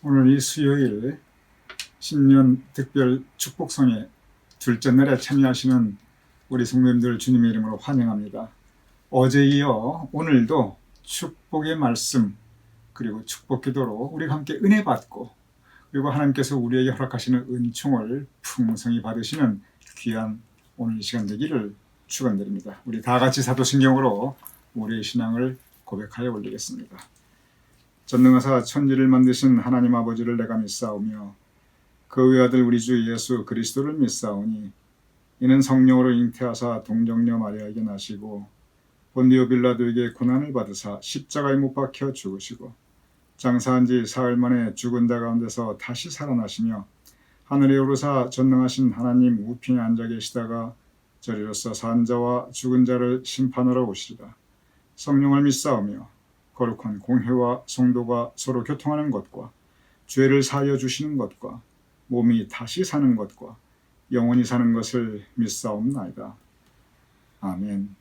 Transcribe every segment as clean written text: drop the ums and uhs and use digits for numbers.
오늘 이 수요일 신년 특별 축복성의 둘째 날에 참여하시는 우리 성도님들 주님의 이름으로 환영합니다. 어제 이어 오늘도 축복의 말씀 그리고 축복 기도로 우리가 함께 은혜 받고 그리고 하나님께서 우리에게 허락하시는 은총을 풍성히 받으시는 귀한 오늘 시간 되기를 축원드립니다. 우리 다 같이 사도신경으로 우리의 신앙을 고백하여 올리겠습니다. 전능하사 천지를 만드신 하나님 아버지를 내가 믿사오며 그 외아들 우리 주 예수 그리스도를 믿사오니 이는 성령으로 잉태하사 동정녀 마리아에게 나시고 본디오 빌라도에게 고난을 받으사 십자가에 못 박혀 죽으시고 장사한 지 사흘 만에 죽은 자 가운데서 다시 살아나시며 하늘에 오르사 전능하신 하나님 우편에 앉아 계시다가 저리로서 산 자와 죽은 자를 심판하러 오시리라. 성령을 믿사오며 거룩한 공회와 성도가 서로 교통하는 것과 죄를 사하여 주시는 것과 몸이 다시 사는 것과 영원히 사는 것을 믿사옵나이다. 아멘.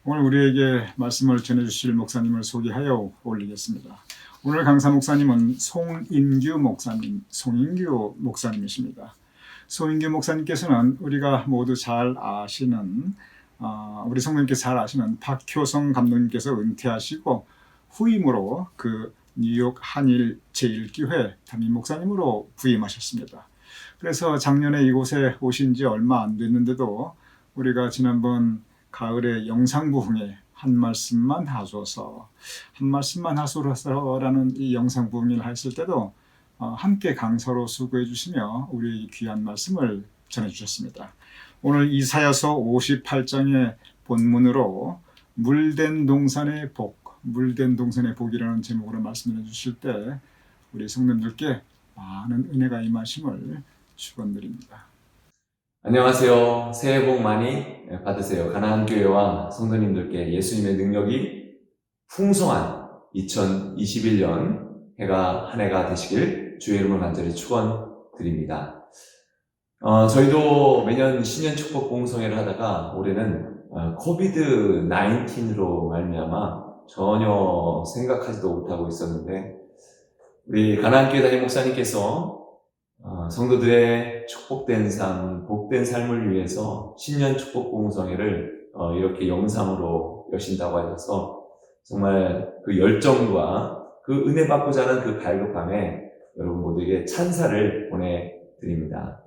오늘 우리에게 말씀을 전해주실 목사님을 소개하여 올리겠습니다. 오늘 강사 목사님은 송인규 목사님이십니다. 송인규 목사님께서는 우리가 모두 잘 아시는 우리 성도님께서 잘 아시는 박효성 감독님께서 은퇴하시고 후임으로 그 뉴욕 한일 제1기회 담임 목사님으로 부임하셨습니다. 그래서 작년에 이곳에 오신 지 얼마 안 됐는데도 우리가 지난번 가을에 영상부흥회 한 말씀만 하소서, 한 말씀만 하소서라는 이 영상 부분을 했을 때도 함께 강사로 수고해 주시며 우리 귀한 말씀을 전해 주셨습니다. 오늘 이사야서 58장의 본문으로 물된 동산의 복, 물된 동산의 복이라는 제목으로 말씀해 주실 때 우리 성도님들께 많은 은혜가 임하심을 축원드립니다. 안녕하세요. 새해 복 많이 받으세요. 가나안 교회와 성도님들께 예수님의 능력이 풍성한 2021년 한 해가 되시길 주의 이름으로 간절히 축원드립니다. 저희도 매년 신년 축복 봉송회를 하다가 올해는 코비드 19으로 말미암아 전혀 생각하지도 못하고 있었는데 우리 가나안 교회 담임 목사님께서 성도들의 축복된 삶, 복된 삶을 위해서 신년 축복 봉송회를 이렇게 영상으로 여신다고 하셔서 정말 그 열정과 그 은혜 받고자 하는 그 갈급함에 여러분 모두에게 찬사를 보내드립니다.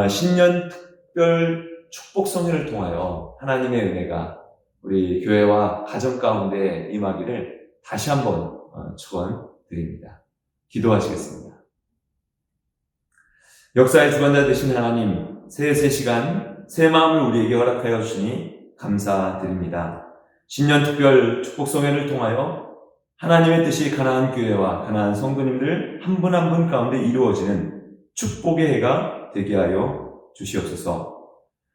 신년 특별 축복송회를 통하여 하나님의 은혜가 우리 교회와 가정 가운데 임하기를 다시 한번 축원드립니다. 기도하시겠습니다. 역사의 주관자 되신 하나님, 새해 새 시간, 새 마음을 우리에게 허락하여 주시니 감사드립니다. 신년 특별 축복송회를 통하여 하나님의 뜻이 가나안 교회와 가나안 성도님들 한 분 한 분 가운데 이루어지는 축복의 해가 되게 하여 주시옵소서.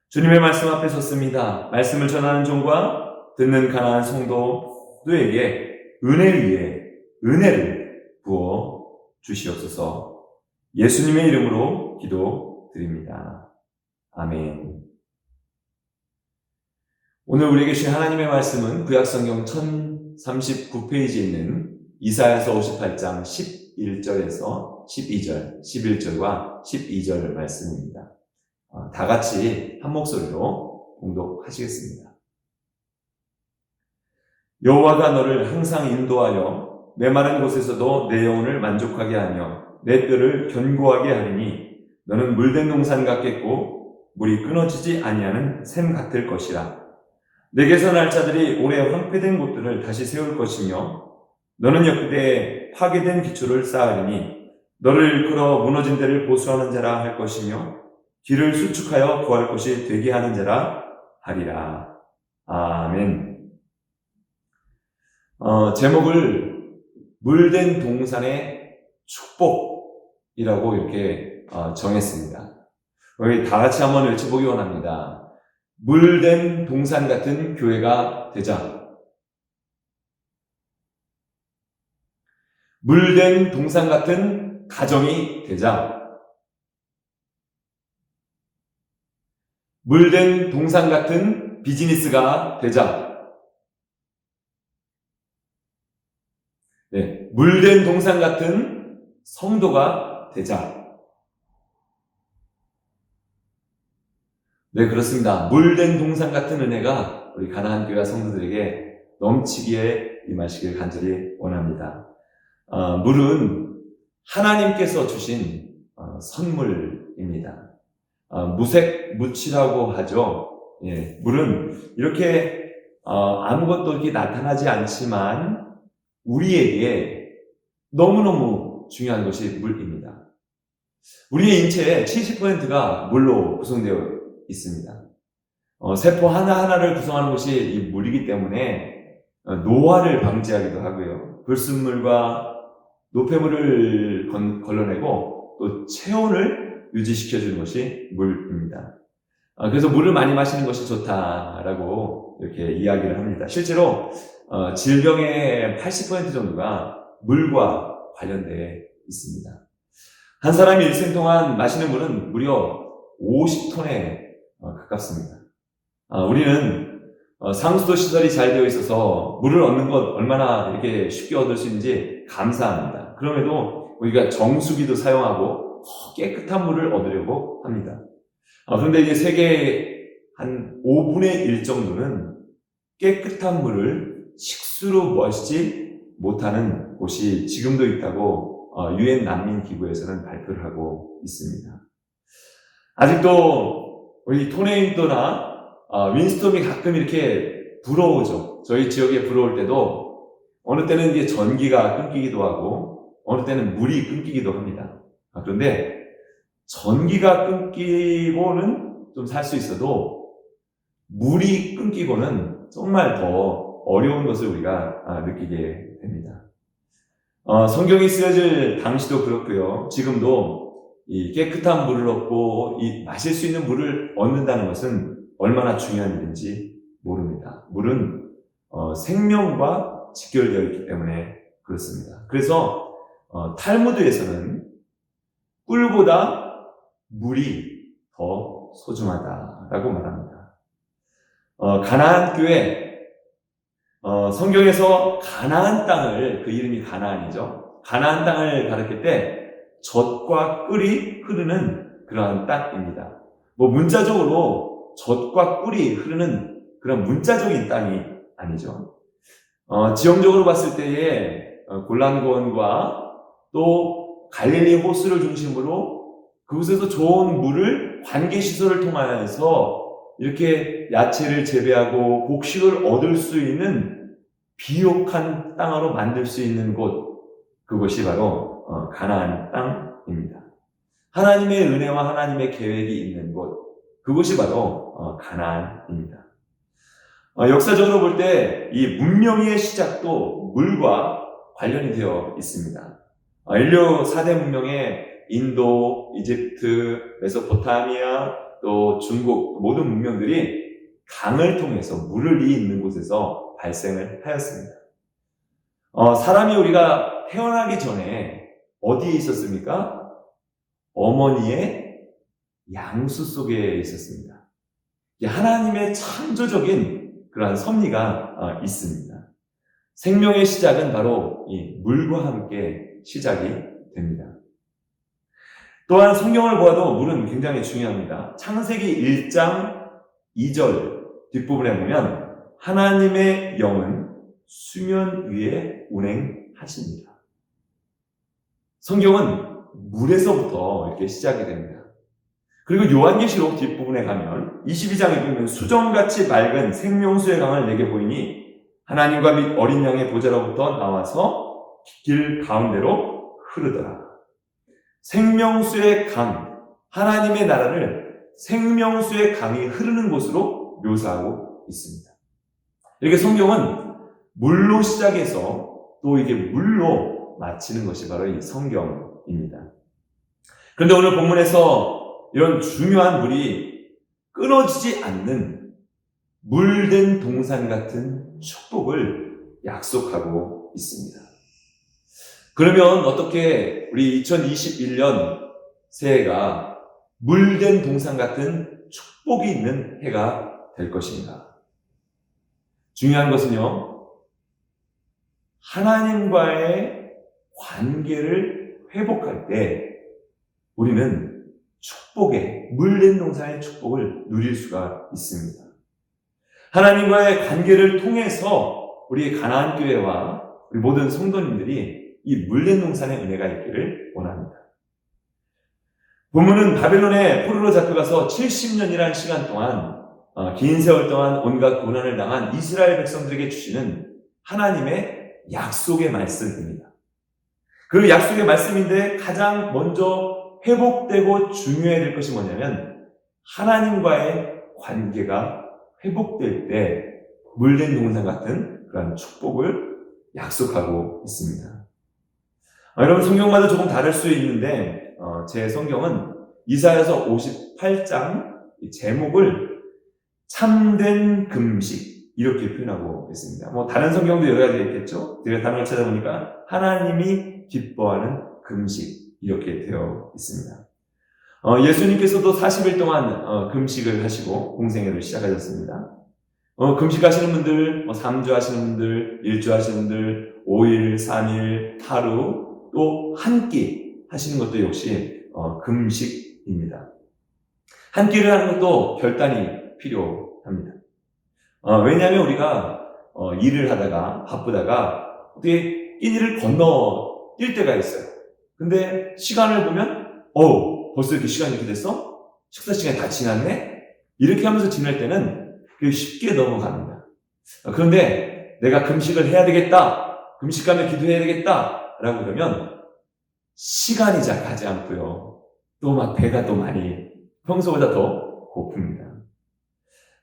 주님의 말씀 앞에 섰습니다. 말씀을 전하는 종과 듣는 가나안 성도들에게 은혜 위에 은혜를 부어 주시옵소서. 예수님의 이름으로 기도드립니다. 아멘. 오늘 우리에게 주신 하나님의 말씀은 구약성경 1039페이지에 있는 이사야서 58장 11절에서 12절, 11절과 12절 말씀입니다. 다 같이 한 목소리로 봉독하시겠습니다. 여호와가 너를 항상 인도하여 메마른 곳에서도 내 영혼을 만족하게 하며 내 뼈를 견고하게 하리니 너는 물된 동산 같겠고 물이 끊어지지 아니하는 샘 같을 것이라. 내게서 날 자들이 오래 황폐된 곳들을 다시 세울 것이며 너는 역대 파괴된 기초를 쌓으리니 너를 이끌어 무너진 데를 보수하는 자라 할 것이며 길을 수축하여 구할 곳이 되게 하는 자라 하리라. 아멘. 제목을 물된 동산의 축복이라고 이렇게 정했습니다. 우리 다 같이 한번 외쳐보기 원합니다. 물된 동산 같은 교회가 되자. 물된 동산 같은 가정이 되자. 물된 동산 같은 비즈니스가 되자. 네, 물된 동산 같은 성도가 되자. 네, 그렇습니다. 물된 동산 같은 은혜가 우리 가나안 교회 성도들에게 넘치기에 임하시길 간절히 원합니다. 물은 하나님께서 주신 선물입니다. 무색무취라고 하죠. 예, 물은 이렇게 아무것도 이렇게 나타나지 않지만 우리에게 너무너무 중요한 것이 물입니다. 우리의 인체의 70%가 물로 구성되어 있습니다. 세포 하나하나를 구성하는 것이 이 물이기 때문에 노화를 방지하기도 하고요. 불순물과 노폐물을 걸러내고 또 체온을 유지시켜주는 것이 물입니다. 그래서 물을 많이 마시는 것이 좋다라고 이렇게 이야기를 합니다. 실제로 질병의 80% 정도가 물과 관련되어 있습니다. 한 사람이 일생 동안 마시는 물은 무려 50톤에 가깝습니다. 우리는 상수도 시설이 잘 되어 있어서 물을 얻는 것 얼마나 이렇게 쉽게 얻을 수 있는지 감사합니다. 그럼에도 우리가 정수기도 사용하고 깨끗한 물을 얻으려고 합니다. 그런데 이제 세계 한 5분의 1 정도는 깨끗한 물을 식수로 마시지 못하는 곳이 지금도 있다고 유엔 난민 기구에서는 발표를 하고 있습니다. 아직도 우리 토네이도나 윈스톰이 가끔 이렇게 불어오죠. 저희 지역에 불어올 때도 어느 때는 이제 전기가 끊기기도 하고 어느 때는 물이 끊기기도 합니다. 그런데 전기가 끊기고는 좀 살 수 있어도 물이 끊기고는 정말 더 어려운 것을 우리가 느끼게 됩니다. 성경이 쓰여질 당시도 그렇고요. 지금도 이 깨끗한 물을 얻고 이 마실 수 있는 물을 얻는다는 것은 얼마나 중요한 일인지 모릅니다. 물은 생명과 직결되어 있기 때문에 그렇습니다. 그래서 탈무드에서는 꿀보다 물이 더 소중하다라고 말합니다. 가나안 교회, 성경에서 가나안 땅을, 그 이름이 가나안이죠. 가나안 땅을 가르칠 때 젖과 꿀이 흐르는 그러한 땅입니다. 문자적으로 젖과 꿀이 흐르는 그런 문자적인 땅이 아니죠. 지형적으로 봤을 때에 골란고원과 또 갈릴리 호수를 중심으로 그곳에서 좋은 물을 관계시설을 통하여서 이렇게 야채를 재배하고 곡식을 얻을 수 있는 비옥한 땅으로 만들 수 있는 곳, 그것이 바로 가나안 땅입니다. 하나님의 은혜와 하나님의 계획이 있는 곳, 그것이 바로 가나안입니다. 역사적으로 볼 때 이 문명의 시작도 물과 관련이 되어 있습니다. 인류 4대 문명의 인도, 이집트, 메소포타미아, 또 중국 모든 문명들이 강을 통해서 물을 있는 곳에서 발생을 하였습니다. 사람이 우리가 태어나기 전에 어디에 있었습니까? 어머니의 양수 속에 있었습니다. 하나님의 창조적인 그러한 섭리가 있습니다. 생명의 시작은 바로 이 물과 함께 시작이 됩니다. 또한 성경을 보아도 물은 굉장히 중요합니다. 창세기 1장 2절 뒷부분에 보면 하나님의 영은 수면 위에 운행하십니다. 성경은 물에서부터 이렇게 시작이 됩니다. 그리고 요한계시록 뒷부분에 가면 22장에 보면 수정같이 맑은 생명수의 강을 내게 보이니 하나님과 및 어린 양의 보좌로부터 나와서 길 가운데로 흐르더라. 생명수의 강, 하나님의 나라를 생명수의 강이 흐르는 곳으로 묘사하고 있습니다. 이렇게 성경은 물로 시작해서 또 이게 물로 마치는 것이 바로 이 성경입니다. 그런데 오늘 본문에서 이런 중요한 물이 끊어지지 않는 물된 동산 같은 축복을 약속하고 있습니다. 그러면 어떻게 우리 2021년 새해가 물된 동산 같은 축복이 있는 해가 될 것인가? 중요한 것은요, 하나님과의 관계를 회복할 때 우리는 축복의, 물된 동산의 축복을 누릴 수가 있습니다. 하나님과의 관계를 통해서 우리 가나안 교회와 우리 모든 성도님들이 이 물된 동산의 은혜가 있기를 원합니다. 본문은 바벨론에 포로로 잡혀가서 70년이라는 시간 동안 긴 세월 동안 온갖 고난을 당한 이스라엘 백성들에게 주시는 하나님의 약속의 말씀입니다. 그 약속의 말씀인데 가장 먼저 회복되고 중요해야 될 것이 뭐냐면 하나님과의 관계가 회복될 때 물된 동산 같은 그런 축복을 약속하고 있습니다. 여러분 성경마다 조금 다를 수 있는데 제 성경은 이사야서 58장 제목을 참된 금식 이렇게 표현하고 있습니다. 다른 성경도 여러 가지 있겠죠. 제가 단어를 찾아보니까 하나님이 기뻐하는 금식 이렇게 되어 있습니다. 예수님께서도 40일 동안 금식을 하시고 공생애를 시작하셨습니다. 금식하시는 분들, 3주 하시는 분들, 1주 하시는 분들, 5일, 3일, 하루, 또 한 끼 하시는 것도 역시 금식입니다. 한 끼를 하는 것도 결단이 필요합니다. 왜냐하면 우리가 일을 하다가 바쁘다가 어떻게 끼니를 건너 뛸 때가 있어요. 근데 시간을 보면 벌써 이렇게 시간이 이렇게 됐어? 식사 시간이 다 지났네? 이렇게 하면서 지낼 때는 그게 쉽게 넘어갑니다. 그런데 내가 금식을 해야 되겠다, 금식하며 기도해야 되겠다 라고 그러면 시간이 잘 가지 않고요, 또 막 배가 또 많이 평소보다 더 고픕니다.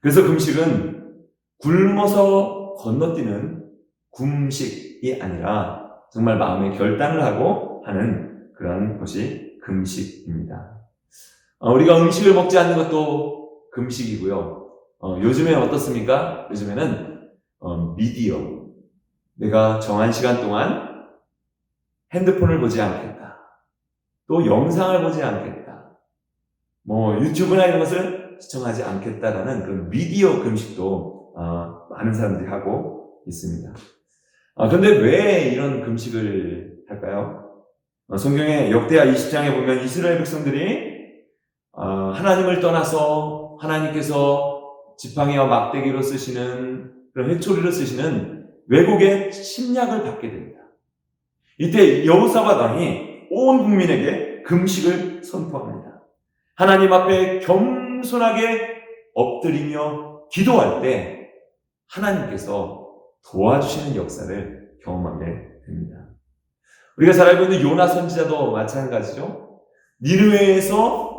그래서 금식은 굶어서 건너뛰는 금식이 아니라 정말 마음의 결단을 하고 하는 그런 것이 금식입니다. 우리가 음식을 먹지 않는 것도 금식이고요. 요즘에 어떻습니까? 요즘에는 미디어, 내가 정한 시간 동안 핸드폰을 보지 않겠다, 또 영상을 보지 않겠다, 유튜브나 이런 것을 시청하지 않겠다라는 그런 미디어 금식도 많은 사람들이 하고 있습니다. 그런데 왜 이런 금식을 할까요? 성경의 역대하 20장에 보면 이스라엘 백성들이 하나님을 떠나서 하나님께서 지팡이와 막대기로 쓰시는 그런 회초리로 쓰시는 외국의 침략을 받게 됩니다. 이때 여호사밧 왕이 온 국민에게 금식을 선포합니다. 하나님 앞에 겸손하게 엎드리며 기도할 때 하나님께서 도와주시는 역사를 경험하게 됩니다. 우리가 잘 알고 있는 요나 선지자도 마찬가지죠. 니느웨에서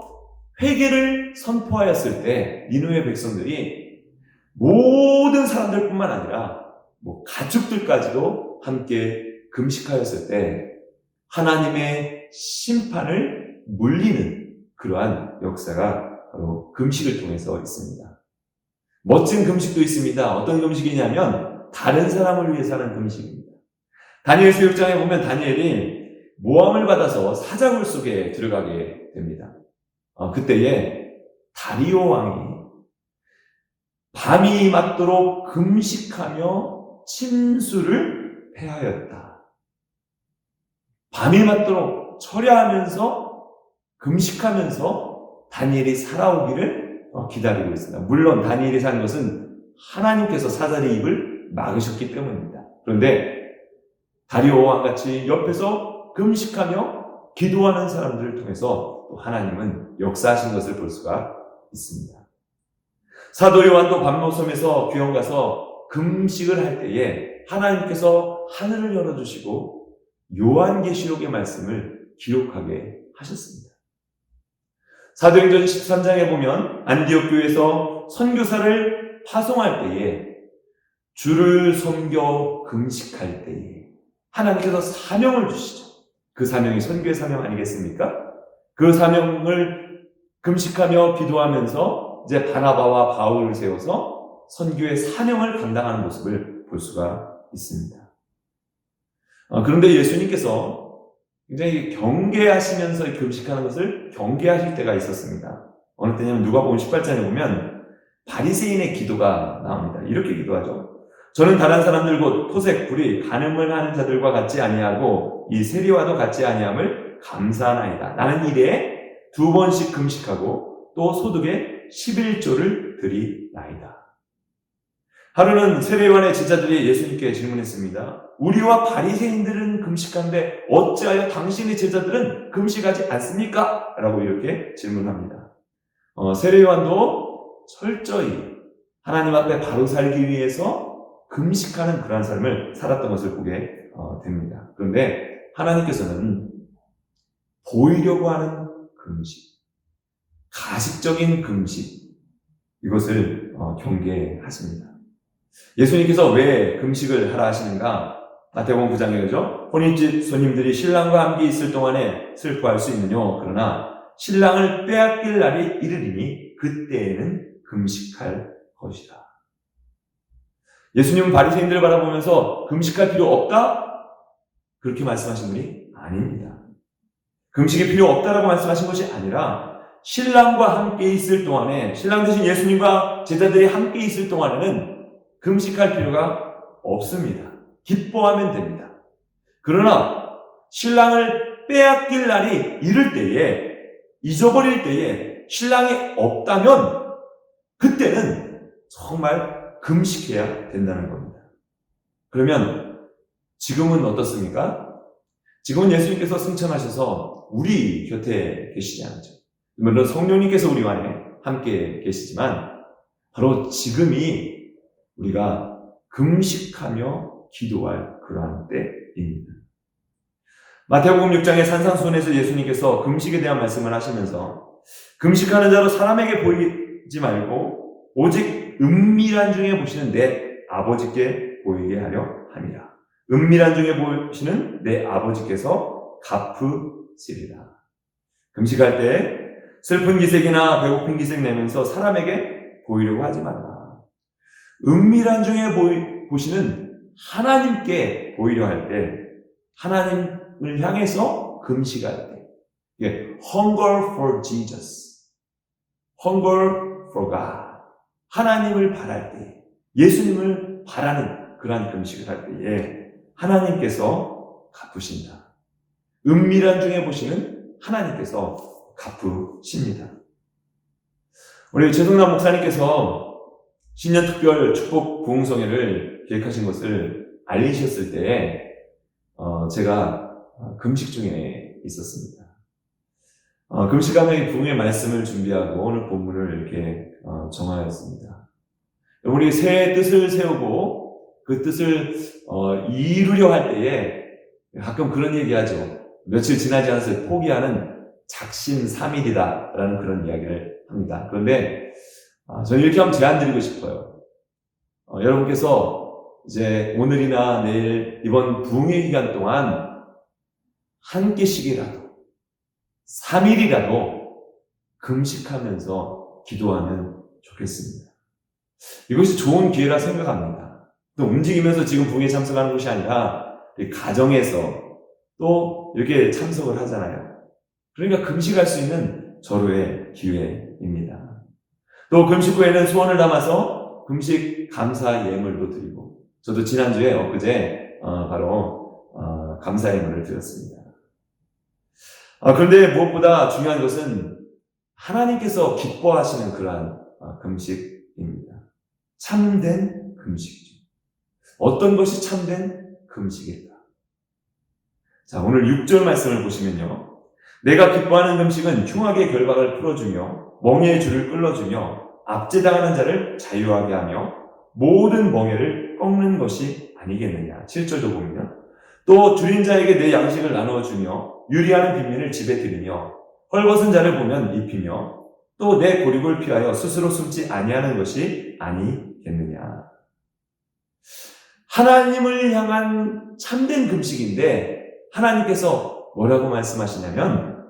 회개를 선포하였을 때 니느웨 백성들이 모든 사람들뿐만 아니라 가축들까지도 함께 금식하였을 때 하나님의 심판을 물리는 그러한 역사가 바로 금식을 통해서 있습니다. 멋진 금식도 있습니다. 어떤 금식이냐면 다른 사람을 위해서 하는 금식입니다. 다니엘서 6장에 보면 다니엘이 모함을 받아서 사자굴 속에 들어가게 됩니다. 그때에 다리오 왕이 밤이 맞도록 금식하며 침수를 패하였다. 밤이 맞도록 철야하면서 금식하면서 다니엘이 살아오기를 기다리고 있습니다. 물론 다니엘이 산 것은 하나님께서 사자의 입을 막으셨기 때문입니다. 그런데 다리오 왕같이 옆에서 금식하며 기도하는 사람들을 통해서 또 하나님은 역사하신 것을 볼 수가 있습니다. 사도 요한도 밤모섬에서 귀영 가서 금식을 할 때에 하나님께서 하늘을 열어주시고 요한계시록의 말씀을 기록하게 하셨습니다. 사도행전 13장에 보면 안디옥 교회에서 선교사를 파송할 때에 주를 섬겨 금식할 때에 하나님께서 사명을 주시죠. 그 사명이 선교의 사명 아니겠습니까? 그 사명을 금식하며 기도하면서 이제 바나바와 바울을 세워서 선교의 사명을 감당하는 모습을 볼 수가 있습니다. 그런데 예수님께서 굉장히 경계하시면서 금식하는 것을 경계하실 때가 있었습니다. 어느 때냐면 누가복음 18장에 보면 바리새인의 기도가 나옵니다. 이렇게 기도하죠. 저는 다른 사람들 곧 토색, 불의, 간음을 하는 자들과 같지 아니하고 이 세리와도 같지 아니함을 감사하나이다. 나는 일에 2번씩 금식하고 또 소득의 11조를 드리나이다. 하루는 세례요한의 제자들이 예수님께 질문했습니다. 우리와 바리새인들은 금식하는데 어찌하여 당신의 제자들은 금식하지 않습니까? 라고 이렇게 질문합니다. 세례요한도 철저히 하나님 앞에 바로 살기 위해서 금식하는 그러한 삶을 살았던 것을 보게 됩니다. 그런데 하나님께서는 보이려고 하는 금식, 가식적인 금식, 이것을 경계하십니다. 예수님께서 왜 금식을 하라 하시는가? 마태복음 9장에 그죠? 혼인집 손님들이 신랑과 함께 있을 동안에 슬퍼할 수 있느뇨. 그러나 신랑을 빼앗길 날이 이르리니 그때에는 금식할 것이다. 예수님은 바리새인들을 바라보면서 금식할 필요 없다? 그렇게 말씀하신 분이 아닙니다. 금식이 필요 없다라고 말씀하신 것이 아니라 신랑과 함께 있을 동안에, 신랑 대신 예수님과 제자들이 함께 있을 동안에는 금식할 필요가 없습니다. 기뻐하면 됩니다. 그러나 신랑을 빼앗길 날이 이를 때에, 잊어버릴 때에 신랑이 없다면 그때는 정말 금식해야 된다는 겁니다. 그러면 지금은 어떻습니까? 지금은 예수님께서 승천하셔서 우리 곁에 계시지 않죠. 물론 성령님께서 우리 안에 함께 계시지만 바로 지금이 우리가 금식하며 기도할 그러한 때입니다. 마태복음 6장의 산상수훈에서 예수님께서 금식에 대한 말씀을 하시면서 금식하는 자로 사람에게 보이지 말고 오직 은밀한 중에 보시는 내 아버지께 보이게 하려 함이라. 은밀한 중에 보시는 내 아버지께서 갚으시리라. 금식할 때 슬픈 기색이나 배고픈 기색 내면서 사람에게 보이려고 하지 말라. 은밀한 중에 보시는 하나님께 보이려 할 때, 하나님을 향해서 금식할 때, hunger for Jesus, hunger for God, 하나님을 바랄 때, 예수님을 바라는 그러한 금식을 할 때에 하나님께서 갚으신다. 은밀한 중에 보시는 하나님께서 갚으십니다. 우리 최성남 목사님께서 신년 특별 축복 부흥성회를 기획하신 것을 알리셨을 때 제가 금식 중에 있었습니다. 금식하며 부흥의 말씀을 준비하고 오늘 본문을 이렇게 정하였습니다. 우리 새해 뜻을 세우고 그 뜻을 이루려 할 때에 가끔 그런 얘기하죠. 며칠 지나지 않아서 포기하는 작심삼일이다라는 그런 이야기를 합니다. 그런데 저는 이렇게 한번 제안 드리고 싶어요. 여러분께서 이제 오늘이나 내일 이번 부흥의 기간 동안 한 끼씩이라도 3일이라도 금식하면서 기도하면 좋겠습니다. 이것이 좋은 기회라 생각합니다. 또 움직이면서 지금 부흥에 참석하는 것이 아니라 가정에서 또 이렇게 참석을 하잖아요. 그러니까 금식할 수 있는 절호의 기회입니다. 또 금식 후에는 소원을 담아서 금식 감사 예물도 드리고, 저도 지난주에 엊그제 바로 감사 예물을 드렸습니다. 그런데 무엇보다 중요한 것은 하나님께서 기뻐하시는 그러한 금식입니다. 참된 금식이죠. 어떤 것이 참된 금식일까? 자, 오늘 6절 말씀을 보시면요. 내가 기뻐하는 금식은 흉악의 결박을 풀어주며 멍에의 줄을 끌어주며 압제당하는 자를 자유하게 하며 모든 멍에를 꺾는 것이 아니겠느냐. 7절도 보면 또 줄인 자에게 내 양식을 나누어주며 유리하는 빈민을 집에 들이며 헐벗은 자를 보면 입히며 또 내 고립을 피하여 스스로 숨지 아니하는 것이 아니겠느냐. 하나님을 향한 참된 금식인데 하나님께서 뭐라고 말씀하시냐면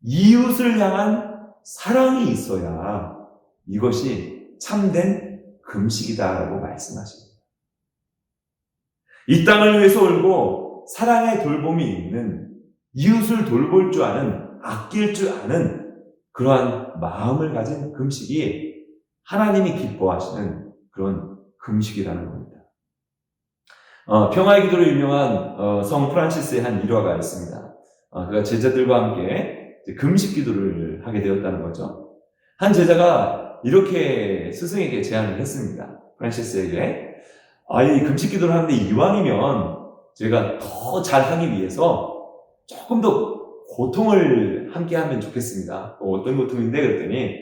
이웃을 향한 사랑이 있어야 이것이 참된 금식이다라고 말씀하십니다. 이 땅을 위해서 울고 사랑의 돌봄이 있는, 이웃을 돌볼 줄 아는, 아낄 줄 아는 그러한 마음을 가진 금식이 하나님이 기뻐하시는 그런 금식이라는 겁니다. 평화의 기도로 유명한 성 프란시스의 한 일화가 있습니다. 그가 제자들과 함께 금식 기도를 하게 되었다는 거죠. 한 제자가 이렇게 스승에게 제안을 했습니다. 프란시스에게 이 금식 기도를 하는데 이왕이면 저희가 더 잘하기 위해서 조금 더 고통을 함께 하면 좋겠습니다. 어떤 고통인데 그랬더니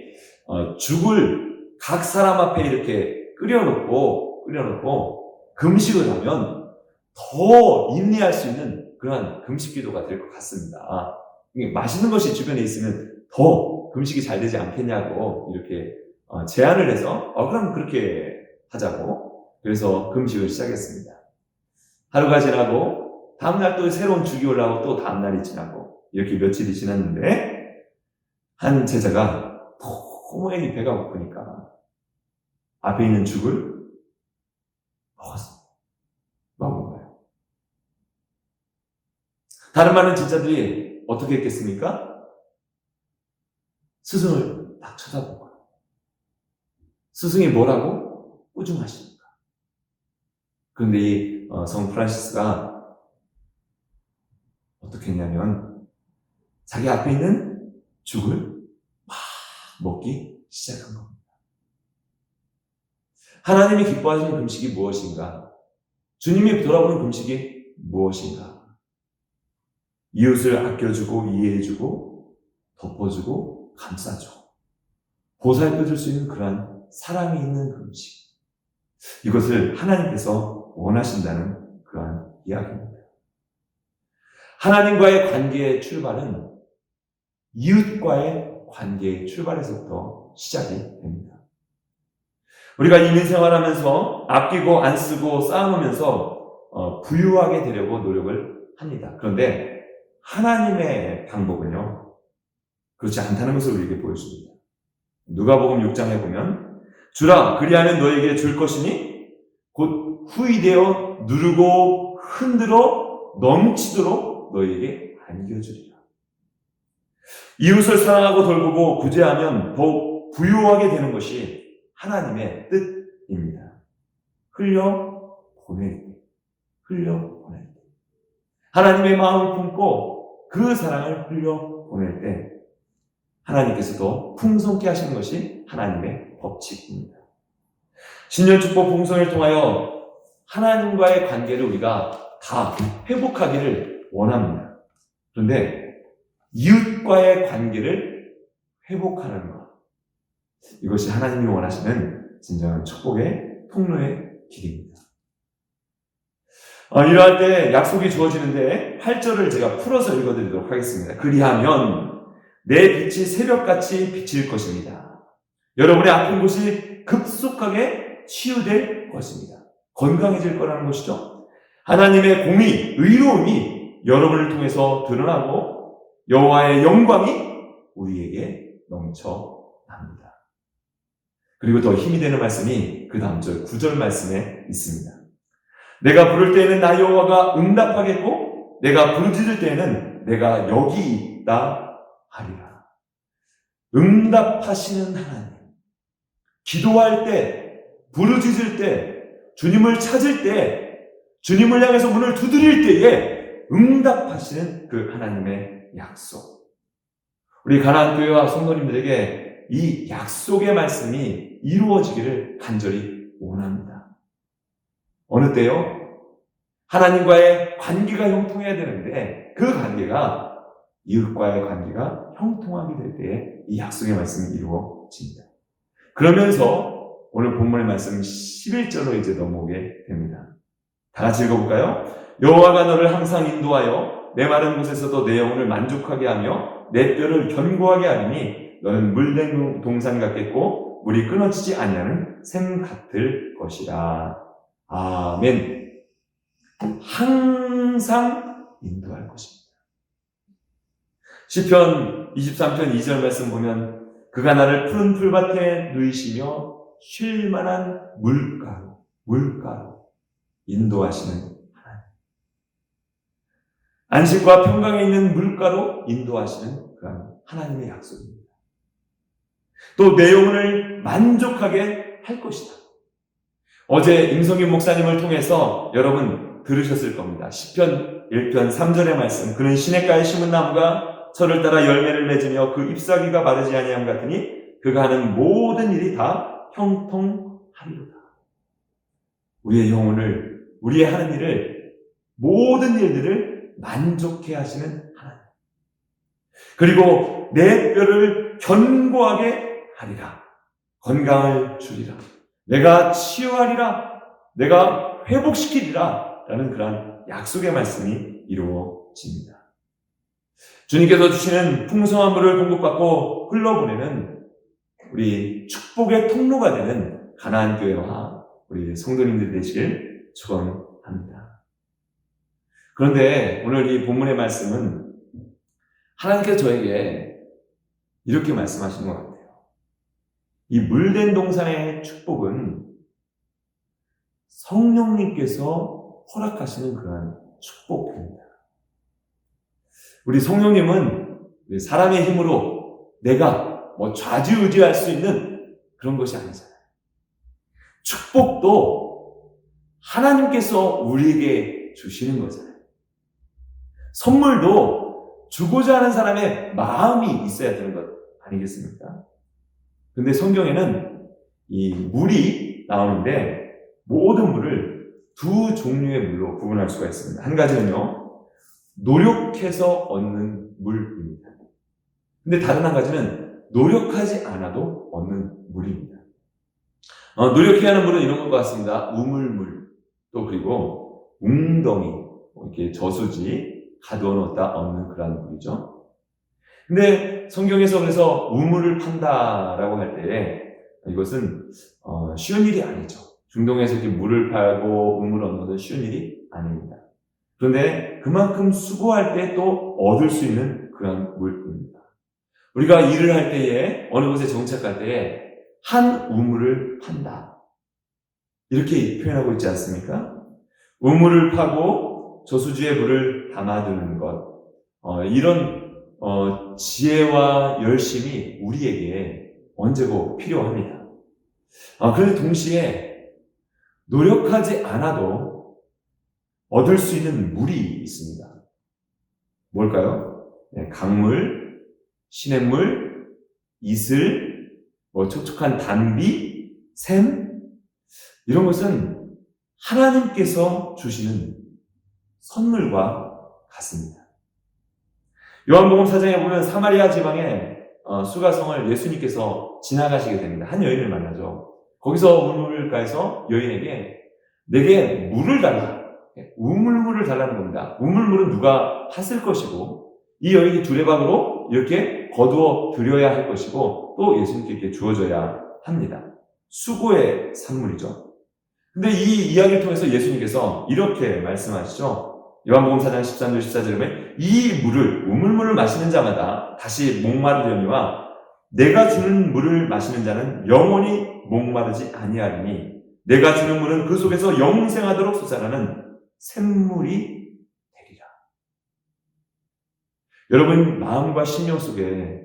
죽을 각 사람 앞에 이렇게 끓여놓고 금식을 하면 더 인내할 수 있는 그러한 금식 기도가 될 것 같습니다. 맛있는 것이 주변에 있으면 더 금식이 잘 되지 않겠냐고 이렇게 제안을 해서 그럼 그렇게 하자고, 그래서 금식을 시작했습니다. 하루가 지나고 다음날 또 새로운 죽이 올라오고 또 다음날이 지나고 이렇게 며칠이 지났는데 한 제자가 도무지 배가 고프니까 앞에 있는 죽을 먹은 거예요. 다른 많은 제자들이 어떻게 했겠습니까? 스승을 딱 쳐다본 거예요. 스승이 뭐라고? 꾸중하십니까? 그런데 이 성 프란시스가 어떻게 했냐면 자기 앞에 있는 죽을 막 먹기 시작한 겁니다. 하나님이 기뻐하시는 금식이 무엇인가? 주님이 돌아보는 금식이 무엇인가? 이웃을 아껴주고 이해해주고 덮어주고 감싸주고 보살펴줄 수 있는 그러한 사랑이 있는 금식. 이것을 하나님께서 원하신다는 그러한 이야기입니다. 하나님과의 관계의 출발은 이웃과의 관계의 출발에서부터 시작이 됩니다. 우리가 인생생활하면서 아끼고 안 쓰고 쌓아놓으면서 부유하게 되려고 노력을 합니다. 그런데 하나님의 방법은요, 그렇지 않다는 것을 우리에게 보여줍니다. 누가복음 6장에 보면 주라 그리하면 너에게 줄 것이니 곧 후이되어 누르고 흔들어 넘치도록 너에게 안겨주리라. 이웃을 사랑하고 돌보고 구제하면 더욱 부유하게 되는 것이 하나님의 뜻입니다. 흘려보낼 때, 흘려보낼 때. 하나님의 마음을 품고 그 사랑을 흘려보낼 때 하나님께서도 풍성케 하시는 것이 하나님의 법칙입니다. 신년 축복 풍성을 통하여 하나님과의 관계를 우리가 다 회복하기를 원합니다. 그런데 이웃과의 관계를 회복하는 것, 이것이 하나님이 원하시는 진정한 축복의 통로의 길입니다. 이러할 때 약속이 주어지는데 8절을 제가 풀어서 읽어드리도록 하겠습니다. 그리하면 내 빛이 새벽같이 비칠 것입니다. 여러분의 아픈 곳이 급속하게 치유될 것입니다. 건강해질 거라는 것이죠. 하나님의 공의, 의로움이 여러분을 통해서 드러나고 여호와의 영광이 우리에게 넘쳐납니다. 그리고 더 힘이 되는 말씀이 그 다음 절 9절 말씀에 있습니다. 내가 부를 때에는 나 여호와가 응답하겠고 내가 부르짖을 때에는 내가 여기 있다 하리라. 응답하시는 하나님, 기도할 때, 부르짖을 때, 주님을 찾을 때, 주님을 향해서 문을 두드릴 때에 응답하시는 그 하나님의 약속. 우리 가나안 교회와 성도님들에게 이 약속의 말씀이 이루어지기를 간절히 원합니다. 어느 때요? 하나님과의 관계가 형통해야 되는데 그 관계가 이웃과의 관계가 형통하게 될 때에 이 약속의 말씀이 이루어집니다. 그러면서 오늘 본문의 말씀 11절로 이제 넘어오게 됩니다. 다 같이 읽어볼까요? 여호와가 너를 항상 인도하여 내 마른 곳에서도 내 영혼을 만족하게 하며 내 뼈를 견고하게 하리니 너는 물된 동산 같겠고 물이 끊어지지 아니하는 샘 같을 것이라. 아멘. 항상 인도할 것입니다. 시편 23편 2절 말씀 보면 그가 나를 푸른 풀밭에 누이시며 쉴만한 물가로 인도하시는 하나님. 안식과 평강에 있는 물가로 인도하시는 그런 하나님의 약속입니다. 또 내 영혼을 만족하게 할 것이다. 어제 임성균 목사님을 통해서 여러분 들으셨을 겁니다. 시편 1편 3절의 말씀. 그는 시냇가에 심은 나무가 철을 따라 열매를 맺으며 그 잎사귀가 마르지 아니함 같으니 그가 하는 모든 일이 다 형통하리로다. 우리의 영혼을, 우리의 하는 일을, 모든 일들을 만족해 하시는 하나님. 그리고 내 뼈를 견고하게 하리라. 건강을 주리라. 내가 치유하리라. 내가 회복시키리라. 라는 그런 약속의 말씀이 이루어집니다. 주님께서 주시는 풍성한 물을 공급받고 흘러보내는 우리 축복의 통로가 되는 가나안 교회와 우리 성도님들 되시길 축원합니다. 그런데 오늘 이 본문의 말씀은 하나님께서 저에게 이렇게 말씀하시는 것 같아요. 이 물된 동산의 축복은 성령님께서 허락하시는 그러한 축복입니다. 우리 성령님은 사람의 힘으로 내가 좌지우지할 수 있는 그런 것이 아니잖아요. 축복도 하나님께서 우리에게 주시는 거잖아요. 선물도 주고자 하는 사람의 마음이 있어야 되는 것 아니겠습니까? 근데 성경에는 이 물이 나오는데 모든 물을 두 종류의 물로 구분할 수가 있습니다. 한 가지는요, 노력해서 얻는 물입니다. 근데 다른 한 가지는 노력하지 않아도 얻는 물입니다. 노력해야 하는 물은 이런 것 같습니다. 우물물, 또 그리고 웅덩이, 이렇게 저수지, 가두어 놓았다 없는 그런 물이죠. 근데 성경에서 그래서 우물을 판다라고 할 때 이것은 쉬운 일이 아니죠. 중동에서 이렇게 물을 팔고 우물을 얻는 것은 쉬운 일이 아닙니다. 그런데 그만큼 수고할 때 또 얻을 수 있는 그런 물입니다. 우리가 일을 할 때에 어느 곳에 정착할 때에 한 우물을 판다. 이렇게 표현하고 있지 않습니까? 우물을 파고 저수지에 물을 담아두는 것. 이런 지혜와 열심이 우리에게 언제고 필요합니다. 그런데 동시에 노력하지 않아도 얻을 수 있는 물이 있습니다. 뭘까요? 네, 강물, 시냇물, 이슬, 촉촉한 단비, 샘, 이런 것은 하나님께서 주시는 선물과 같습니다. 요한복음 4장에 보면 사마리아 지방에 수가성을 예수님께서 지나가시게 됩니다. 한 여인을 만나죠. 거기서 우물가에서 여인에게 내게 물을 달라. 우물물을 달라는 겁니다. 우물물은 누가 팠을 것이고 이 여인이 두레방으로 이렇게 거두어 드려야 할 것이고 또 예수님께 이렇게 주어져야 합니다. 수고의 산물이죠. 근데 이 이야기를 통해서 예수님께서 이렇게 말씀하시죠. 요한복음 4장 13절 14절에 보면 이 물을 우물물을 마시는 자마다 다시 목마르려니와 내가 주는 물을 마시는 자는 영원히 목마르지 아니하리니 내가 주는 물은 그 속에서 영생하도록 솟아나는 샘물이 되리라. 여러분 마음과 심령 속에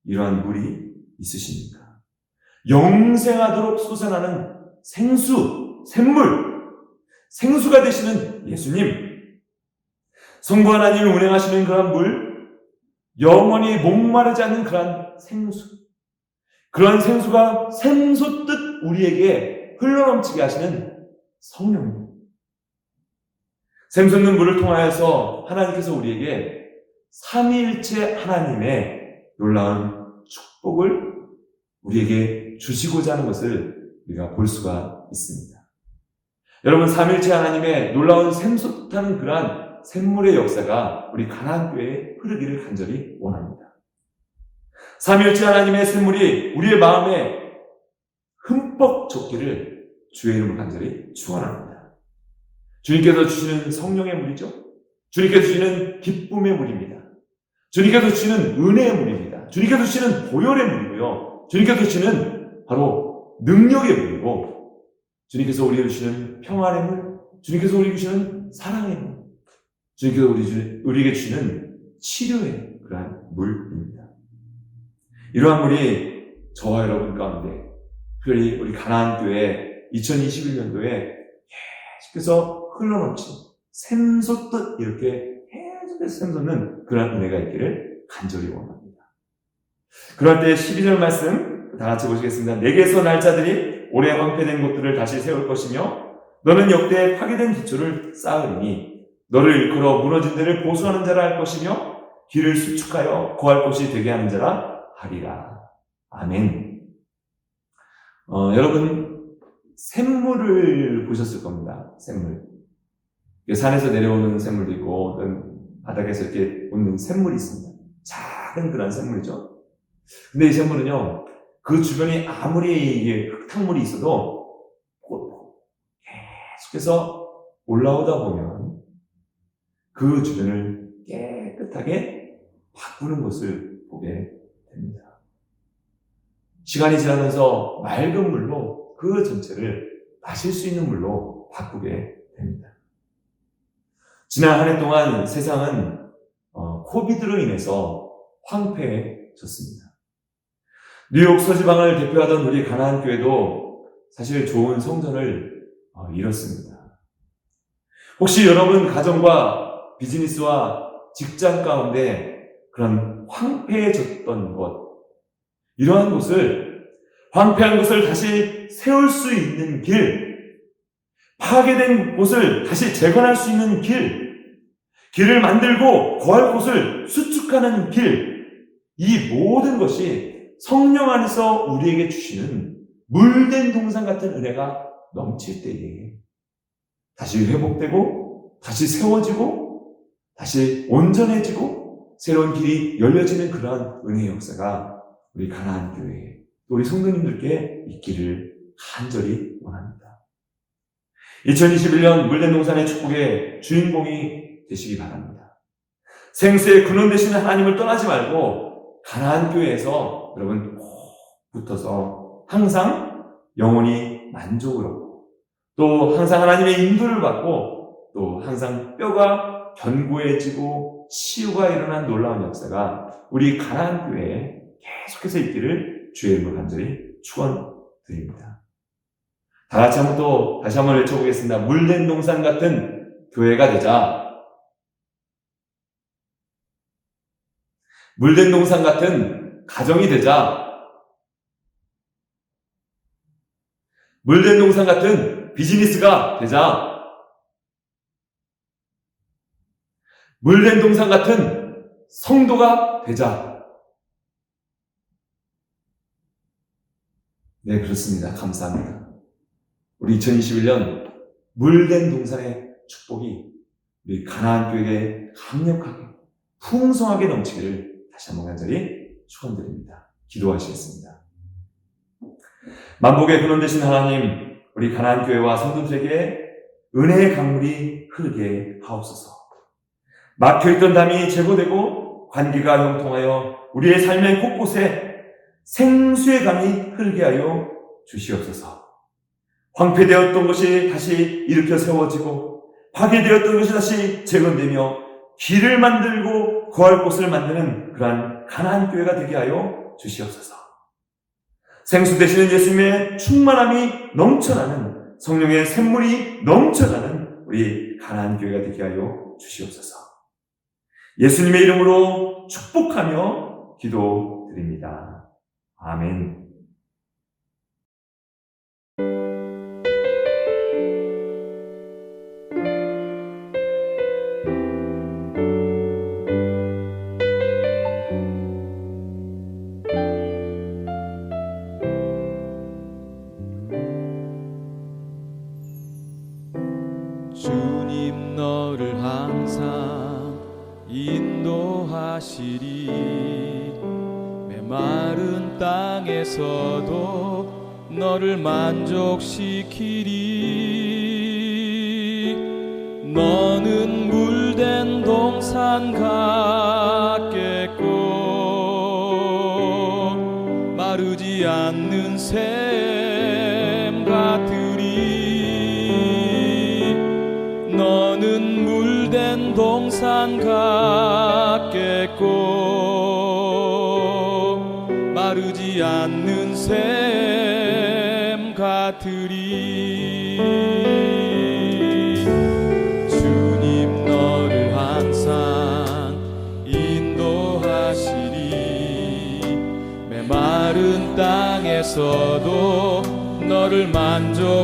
이러한 물이 있으십니까? 영생하도록 솟아나는 생수, 샘물, 생수가 되시는 예수님, 성부 하나님이 운행하시는 그런 물, 영원히 목마르지 않는 그런 생수, 그런 생수가 샘솟듯 우리에게 흘러넘치게 하시는 성령님. 샘솟는 물을 통하여서 하나님께서 우리에게 삼위일체 하나님의 놀라운 축복을 우리에게 주시고자 하는 것을 우리가 볼 수가 있습니다. 여러분, 삼위일체 하나님의 놀라운 샘솟는 그러한 샘물의 역사가 우리 가나안교회에 흐르기를 간절히 원합니다. 삼위일체 하나님의 샘물이 우리의 마음에 흠뻑 젖기를 주의 이름으로 간절히 축원합니다. 주님께서 주시는 성령의 물이죠. 주님께서 주시는 기쁨의 물입니다. 주님께서 주시는 은혜의 물입니다. 주님께서 주시는 보혈의 물이고요. 주님께서 주시는 바로 능력의 물이고, 주님께서 우리에게 주시는 평안의 물, 주님께서 우리에게 주시는 사랑의 물, 주님께서 우리에게 주시는 치료의 그러한 물입니다. 이러한 물이 저와 여러분 가운데, 특별히 우리 가나안교회 2021년도에 계속해서 흘러넘친 샘솟듯 이렇게 계속해서 샘솟는 그런 은혜가 있기를 간절히 원합니다. 그럴 때 12절 말씀 다 같이 보시겠습니다. 내게서 날 자들이 오래 황폐된 곳들을 다시 세울 것이며 너는 역대 파괴된 기초를 쌓으리니 너를 일컬어 무너진 데를 보수하는 자라 할 것이며 길을 수축하여 거할 곳이 되게 하는 자라 하리라. 아멘. 여러분 샘물을 보셨을 겁니다. 샘물. 산에서 내려오는 샘물도 있고 어떤 바닥에서 이렇게 오는 샘물이 있습니다. 작은 그런 샘물이죠. 근데 이 샘물은요, 그 주변에 아무리 흙탕물이 있어도 계속해서 올라오다 보면 그 주변을 깨끗하게 바꾸는 것을 보게 됩니다. 시간이 지나면서 맑은 물로 그 전체를 마실 수 있는 물로 바꾸게 됩니다. 지난 한 해 동안 세상은 코비드로 인해서 황폐해졌습니다. 뉴욕 서지방을 대표하던 우리 가나안교회도 사실 좋은 성전을 잃었습니다. 혹시 여러분 가정과 비즈니스와 직장 가운데 그런 황폐해졌던 것, 이러한 곳을, 황폐한 곳을 다시 세울 수 있는 길, 파괴된 곳을 다시 재건할 수 있는 길을 만들고 거할 곳을 수축하는 길, 이 모든 것이 성령 안에서 우리에게 주시는 물된 동산 같은 은혜가 넘칠 때에 다시 회복되고 다시 세워지고 다시 온전해지고 새로운 길이 열려지는 그러한 은혜의 역사가 우리 가나안 교회에 또 우리 성도님들께 있기를 간절히 원합니다. 2021년 물된 동산의 축복의 주인공이 되시기 바랍니다. 생수의 근원 되시는 하나님을 떠나지 말고 가나안 교회에서 여러분 꼭 붙어서 항상 영혼이 만족을 얻고 또 항상 하나님의 인도를 받고 또 항상 뼈가 견고해지고 치유가 일어난 놀라운 역사가 우리 가나안 교회에 계속해서 있기를 주의 이름으로 간절히 축원드립니다. 다 같이 다시 한번 외쳐보겠습니다. 물된 동산 같은 교회가 되자. 물된 동산 같은 가정이 되자. 물된 동산 같은 비즈니스가 되자. 물된 동산 같은 성도가 되자. 네, 그렇습니다. 감사합니다. 우리 2021년 물된 동산의 축복이 우리 가나안 교회에 강력하게 풍성하게 넘치기를 다시 한번 간절히 축원드립니다. 기도하시겠습니다. 만복의 근원 되신 하나님, 우리 가나안 교회와 성도들에게 은혜의 강물이 흐르게 하옵소서. 막혀있던 담이 제거되고 관계가 형통하여 우리의 삶의 곳곳에 생수의 강이 흐르게 하여 주시옵소서. 황폐되었던 것이 다시 일으켜 세워지고 파괴되었던 것이 다시 재건되며 길을 만들고 거할 곳을 만드는 그러한 가나안 교회가 되게 하여 주시옵소서. 생수 되시는 예수님의 충만함이 넘쳐나는 성령의 샘물이 넘쳐나는 우리 가나안 교회가 되게 하여 주시옵소서. 예수님의 이름으로 축복하며 기도드립니다. 아멘. 주님 너를 항상 인도하시리. 메마른 땅에서도 너를 만족시키리. 너는 물된 동산 같겠고 마르지 않는 샘 같으리. 너는 물된 동산 같겠고 마르지 않는 샘 같으리. 주님 너를 항상 인도하시리. 메마른 땅에서도 너를 만족시키리.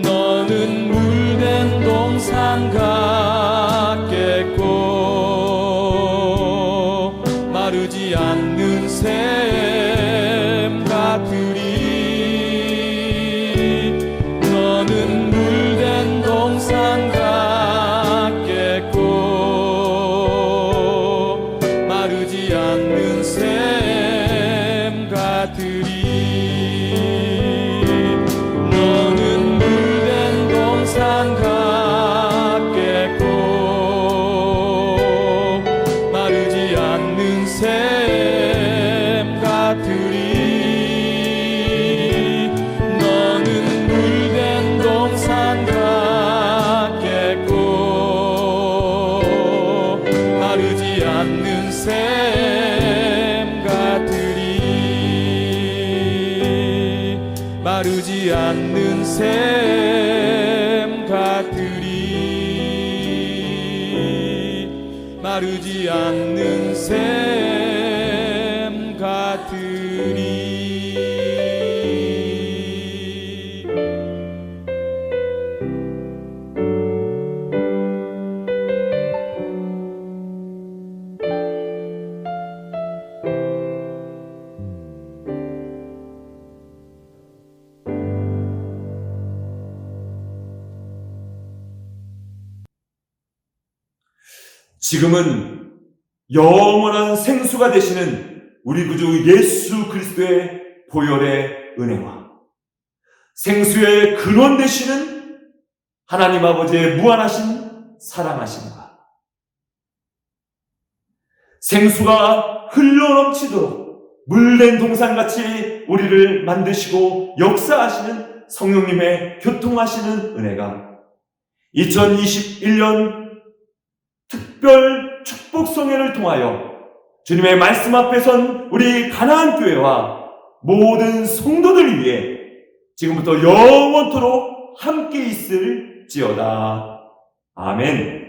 너는 물된 동산 같겠고 마르지 않는 샘 같으리. 너는 물된 동산 같겠고 마르지 않는 샘 같으리. 너는 물된 동산 같겠고 마르지 않는 샘 같으리. 너는 물된 동산 같겠고 마르지 않는 샘 같으리. 마르지 않는 샘 같으리. 마르지 않는 샘 같으리. 지금은 영원한 생수가 되시는 우리 구주 예수 그리스도의 보혈의 은혜와 생수의 근원 되시는 하나님 아버지의 무한하신 사랑하심과 생수가 흘러넘치도록 물된 동산같이 우리를 만드시고 역사하시는 성령님의 교통하시는 은혜가 2021년 특별 축복성회를 통하여 주님의 말씀 앞에 선 우리 가나안 교회와 모든 성도들 위해 지금부터 영원토록 함께 있을지어다. 아멘.